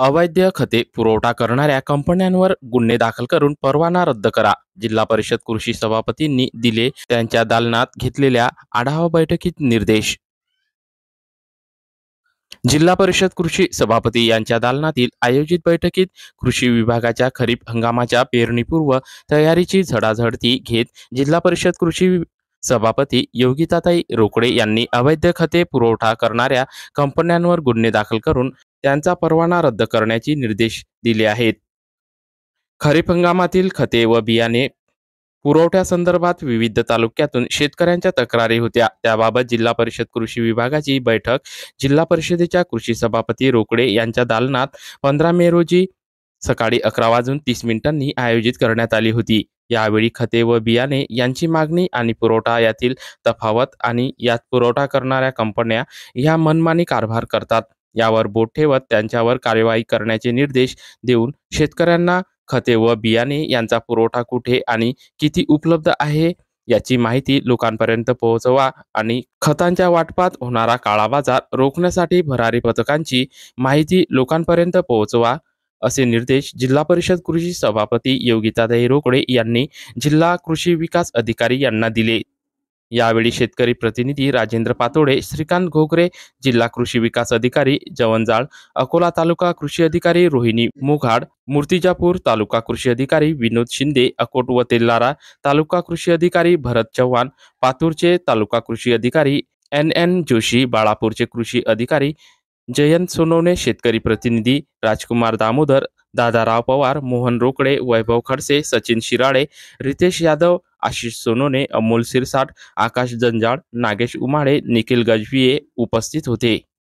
अवैध खते पुरवठा करणाऱ्या कंपन्यांवर गुन्हे दाखल करून परवाना रद्द करा. जिल्हा परिषद कृषी सभापतींनी दिले त्यांच्या दालनात घेतलेल्या आढावा बैठकीत निर्देश. जिल्हा परिषद कृषी सभापती यांच्या दालनातील आयोजित बैठकीत कृषी विभागाच्या खरीप हंगामाच्या पेरणीपूर्व तयारीची झडाझडती घेत जिल्हा परिषद कृषी सभापती योगिताताई रोकडे यांनी अवैध खते पुरवठा करणाऱ्या कंपन्यांवर गुन्हे दाखल करून त्यांचा परवाना रद्द करण्याचे निर्देश दिले आहेत. खरीप हंगामातील खते व बियाणे पुरवठ्यासंदर्भात विविध तालुक्यातून शेतकऱ्यांच्या तक्रारी होत्या. त्याबाबत जिल्हा परिषद कृषी विभागाची बैठक जिल्हा परिषदेच्या कृषी सभापती रोकडे यांच्या दालनात 15 मे रोजी सकाळी 11:30 आयोजित करण्यात आली होती. यावेळी खते व बियाणे यांची मागणी आणि पुरवठा यातील तफावत आणि यात पुरवठा करणाऱ्या कंपन्या ह्या मनमानी कारभार करतात यावर बोट ठेवत त्यांच्यावर कार्यवाही करण्याचे निर्देश देऊन शेतकऱ्यांना खते व बियाणे यांचा पुरवठा कुठे आणि किती उपलब्ध आहे याची माहिती लोकांपर्यंत पोहोचवा आणि खतांच्या वाटपात होणारा काळाबाजार रोखण्यासाठी भरारी पथकांची माहिती लोकांपर्यंत पोहोचवा असे निर्देश जिल्हा परिषद कृषी सभापती योगिताताई रोकडे यांनी जिल्हा कृषी विकास अधिकारी यांना दिले. यावेळी शेतकरी प्रतिनिधी राजेंद्र पातोडे, श्रीकांत घोगरे, जिल्हा कृषी विकास अधिकारी जवंजाळ, अकोला तालुका कृषी अधिकारी रोहिणी मुघाड, मूर्तिजापूर तालुका कृषी अधिकारी विनोद शिंदे, अकोट व तेल्लारा तालुका कृषी अधिकारी भरत चव्हाण, पातूरचे तालुका कृषी अधिकारी NN जोशी, बाळापूरचे कृषी अधिकारी जयंत सोनवणे, शेतकरी प्रतिनिधी राजकुमार दामोदर, दादाराव पवार, मोहन रोकडे, वैभव खडसे, सचिन शिराळे, रितेश यादव, आशिष सोनवणे, अमोल सिरसाट, आकाश जंजाळ, नागेश उमाळे, निखिल गजभिये उपस्थित होते.